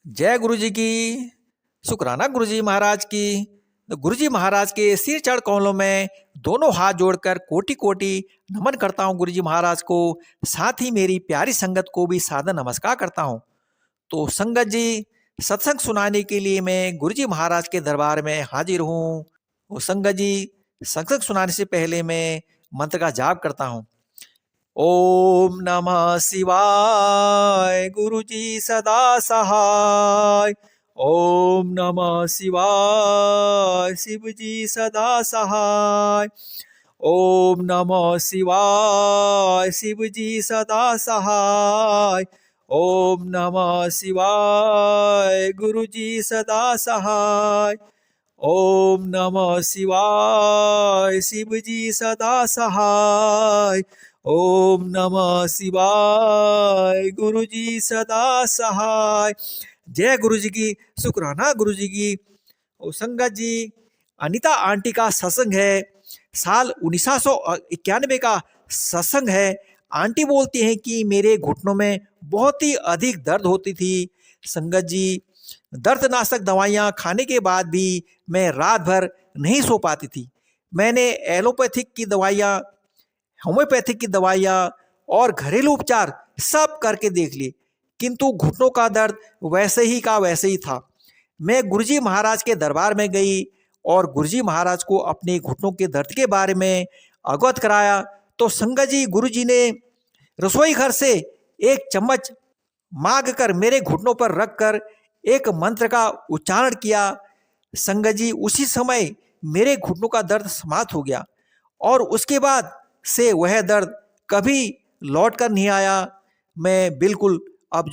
जय गुरु जी की। शुक्राना गुरु जी महाराज की। तो गुरु जी महाराज के सिर चढ़ कमलों में दोनों हाथ जोड़कर कोटि कोटि नमन करता हूँ गुरु जी महाराज को। साथ ही मेरी प्यारी संगत को भी सादर नमस्कार करता हूँ। तो संगत जी, सत्संग सुनाने के लिए मैं गुरु जी महाराज के दरबार में हाजिर हूँ। वो संगत जी, सत्संग सुनाने से पहले मैं मंत्र का जाप करता हूँ। ओम नमः शिवाय, गुरु जी सदा सहाय। ओम नमः शिवाय, शिव जी सदा सहाय। ओम नमः शिवाय, शिव जी सदा सहाय। ओम नमः शिवाय, गुरु जी सदा सहाय। ओम नमः शिवाय, शिव जी सदा सहाय। ओम नमः शिवाय, गुरु जी सदा सहाय। जय गुरु जी की। शुक्राना गुरु जी की। और संगत जी, अनीता आंटी का सत्संग है। साल 1991 का सत्संग है। आंटी बोलती हैं कि मेरे घुटनों में बहुत ही अधिक दर्द होती थी। संगत जी, दर्दनाशक दवाइयाँ खाने के बाद भी मैं रात भर नहीं सो पाती थी। मैंने एलोपैथिक की दवाइयाँ, होम्योपैथिक की दवाइयाँ और घरेलू उपचार सब करके देख लिए, किंतु घुटनों का दर्द वैसे ही का वैसे ही था। मैं गुरुजी महाराज के दरबार में गई और गुरुजी महाराज को अपने घुटनों के दर्द के बारे में अवगत कराया। तो संगत जी, गुरुजी ने रसोई घर से एक चम्मच मांग कर मेरे घुटनों पर रखकर एक मंत्र का उच्चारण किया। संगत जी, उसी समय मेरे घुटनों का दर्द समाप्त हो गया और उसके बाद से वह दर्द कभी लौट कर नहीं आया। मैं बिल्कुल अब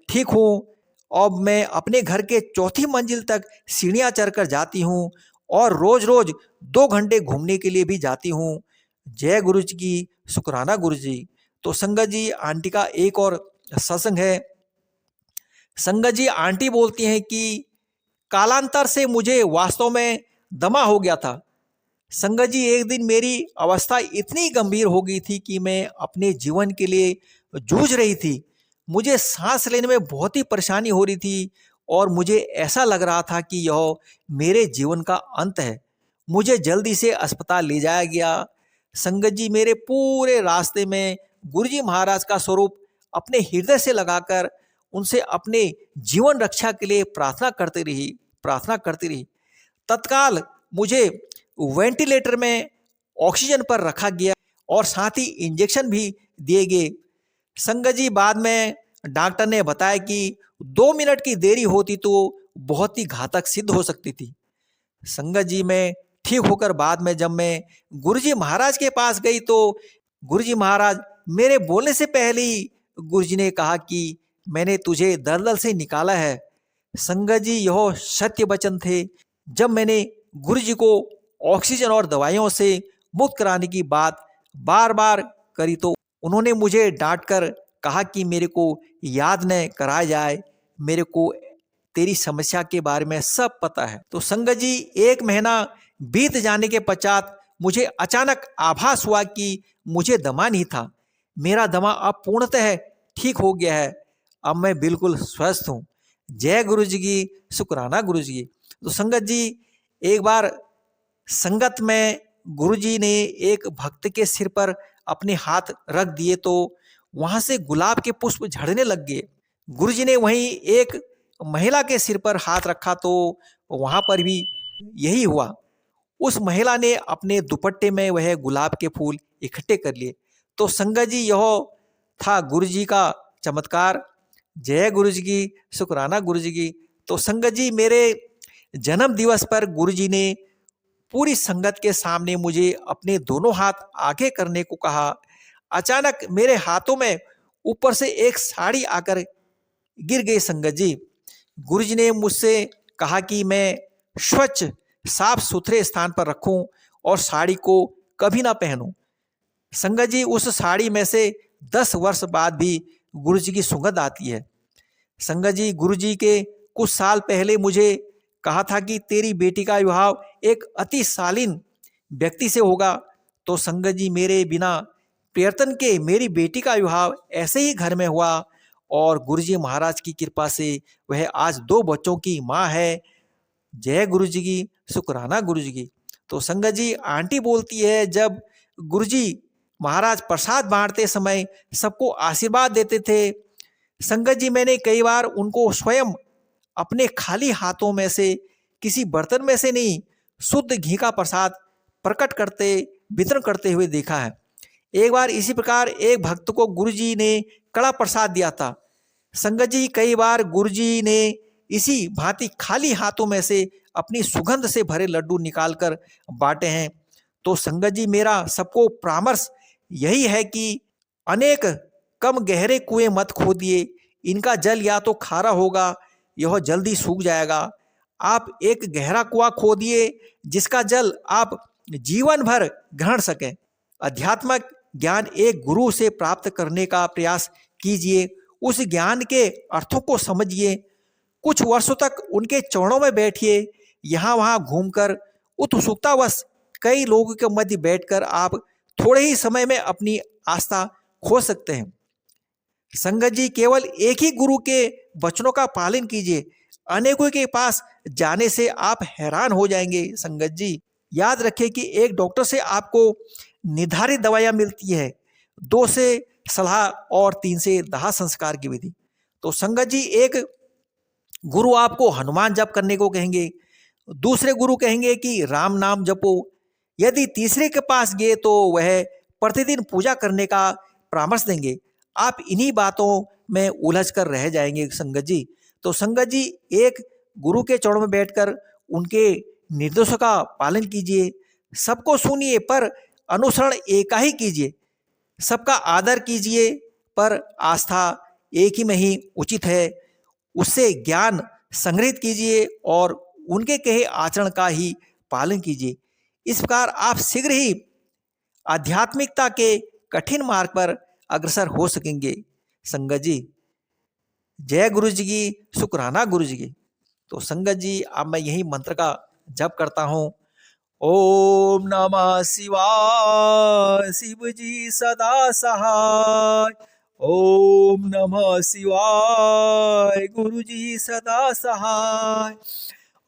ठीक हूँ। अब मैं अपने घर के चौथी मंजिल तक सीढ़ियाँ चढ़कर जाती हूँ और रोज रोज 2 घंटे घूमने के लिए भी जाती हूँ। जय गुरु जी की। शुक्राना गुरु जी। तो संगत जी, आंटी का एक और सत्संग है। संगत जी, आंटी बोलती हैं कि कालांतर से मुझे वास्तव में दमा हो गया था। संगत जी, एक दिन मेरी अवस्था इतनी गंभीर हो गई थी कि मैं अपने जीवन के लिए जूझ रही थी। मुझे सांस लेने में बहुत ही परेशानी हो रही थी और मुझे ऐसा लग रहा था कि यह मेरे जीवन का अंत है। मुझे जल्दी से अस्पताल ले जाया गया। संगत जी, मेरे पूरे रास्ते में गुरुजी महाराज का स्वरूप अपने हृदय से लगाकर उनसे अपने जीवन रक्षा के लिए प्रार्थना करती रही। तत्काल मुझे वेंटिलेटर में ऑक्सीजन पर रखा गया और साथ ही इंजेक्शन भी दिए गए। संगत जी, बाद में डॉक्टर ने बताया कि 2 मिनट की देरी होती तो बहुत ही घातक सिद्ध हो सकती थी। संगत जी, मैं ठीक होकर बाद में जब मैं गुरुजी महाराज के पास गई तो गुरुजी महाराज मेरे बोलने से पहले ही गुरुजी ने कहा कि मैंने तुझे दलदल से निकाला है। संगत जी, यह सत्य वचन थे। जब मैंने गुरुजी को ऑक्सीजन और दवाइयों से मुक्त कराने की बात बार बार करी तो उन्होंने मुझे डांट कर कहा कि मेरे को याद न कराया जाए, मेरे को तेरी समस्या के बारे में सब पता है। तो संगत जी, 1 महीना बीत जाने के पश्चात मुझे अचानक आभास हुआ कि मुझे दमा नहीं था। मेरा दमा अब पूर्णतः ठीक हो गया है। अब मैं बिल्कुल स्वस्थ हूँ। जय गुरु जी की। शुक्राना गुरु जी की। तो संगत जी, एक बार संगत में गुरुजी ने एक भक्त के सिर पर अपने हाथ रख दिए तो वहां से गुलाब के पुष्प झड़ने लग गए। गुरुजी ने वहीं एक महिला के सिर पर हाथ रखा तो वहां पर भी यही हुआ। उस महिला ने अपने दुपट्टे में वह गुलाब के फूल इकट्ठे कर लिए। तो संगत जी, यह था गुरुजी का चमत्कार। जय गुरु जी की। शुक्राना गुरु जी की। तो संगत जी, मेरे जन्म दिवस पर गुरुजी ने पूरी संगत के सामने मुझे अपने दोनों हाथ आगे करने को कहा। अचानक मेरे हाथों में ऊपर से एक साड़ी आकर गिर गई। संगत जी, गुरुजी ने मुझसे कहा कि मैं स्वच्छ साफ सुथरे स्थान पर रखूं और साड़ी को कभी ना पहनूं। संगत जी, उस साड़ी में से 10 वर्ष बाद भी गुरुजी की सुगंध आती है। संगत जी, गुरुजी के कुछ साल पहले मुझे कहा था कि तेरी बेटी का विवाह एक अति शालीन व्यक्ति से होगा। तो संगत जी, मेरे बिना प्रयत्न के मेरी बेटी का विवाह ऐसे ही घर में हुआ और गुरुजी महाराज की कृपा से वह आज 2 बच्चों की माँ है। जय गुरुजी की, शुक्राना गुरुजी की। तो संगत जी, आंटी बोलती है जब गुरुजी महाराज प्रसाद बांटते समय सबको आशीर्वाद देते थे, संगत जी मैंने कई बार उनको स्वयं अपने खाली हाथों में से, किसी बर्तन में से नहीं, शुद्ध घी का प्रसाद प्रकट करते, वितरण करते हुए देखा है। एक बार इसी प्रकार एक भक्त को गुरुजी ने कड़ा प्रसाद दिया था। संगत जी, कई बार गुरुजी ने इसी भांति खाली हाथों में से अपनी सुगंध से भरे लड्डू निकालकर बांटे हैं। तो संगत जी, मेरा सबको परामर्श यही है कि अनेक कम गहरे कुएं मत खोदिए। इनका जल या तो खारा होगा, यह जल्दी सूख जाएगा। आप एक गहरा कुआं खोदिए जिसका जल आप जीवन भर ग्रहण सकें। अध्यात्मक ज्ञान एक गुरु से प्राप्त करने का प्रयास कीजिए। उस ज्ञान के अर्थों को समझिए। कुछ वर्षों तक उनके चरणों में बैठिए। यहाँ वहाँ घूमकर उत्सुकतावश कई लोगों के मध्य बैठकर आप थोड़े ही समय में अपनी आस्था खो सकते हैं। संगत जी, केवल एक ही गुरु के वचनों का पालन कीजिए। अनेकों के पास जाने से आप हैरान हो जाएंगे। संगत जी, याद रखें कि एक डॉक्टर से आपको निर्धारित दवाइयाँ मिलती है, 2 से सलाह और 3 से दाह संस्कार की विधि। तो संगत जी, एक गुरु आपको हनुमान जप करने को कहेंगे, दूसरे गुरु कहेंगे कि राम नाम जपो। यदि तीसरे के पास गए तो वह प्रतिदिन पूजा करने का परामर्श देंगे। आप इन्हीं बातों में उलझ कर रह जाएंगे संगत जी। तो संगत जी, एक गुरु के चरणों में बैठकर उनके निर्देशों का पालन कीजिए। सबको सुनिए पर अनुसरण एका ही कीजिए। सबका आदर कीजिए पर आस्था एक ही में ही उचित है। उससे ज्ञान संग्रहित कीजिए और उनके कहे आचरण का ही पालन कीजिए। इस प्रकार आप शीघ्र ही आध्यात्मिकता के कठिन मार्ग पर अग्रसर हो सकेंगे। संगत जी, जय गुरु जी की, शुक्राना गुरु जी की। तो संगत जी, अब मैं यही मंत्र का जप करता हूँ। ओम नमः शिवाय, शिव जी सदा सहाय। ओम नमः शिवाय, गुरु जी सदा सहाय।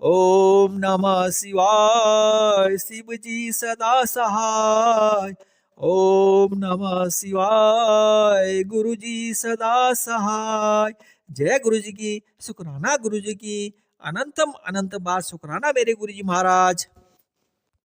ओम नमः शिवाय, शिव जी सदा सहाय। ओम नमः शिवाय, गुरु जी सदा सहाय। जय गुरु जी की, शुक्राना गुरु जी की। अनंतम अनंत बार शुक्राना मेरे गुरु जी महाराज।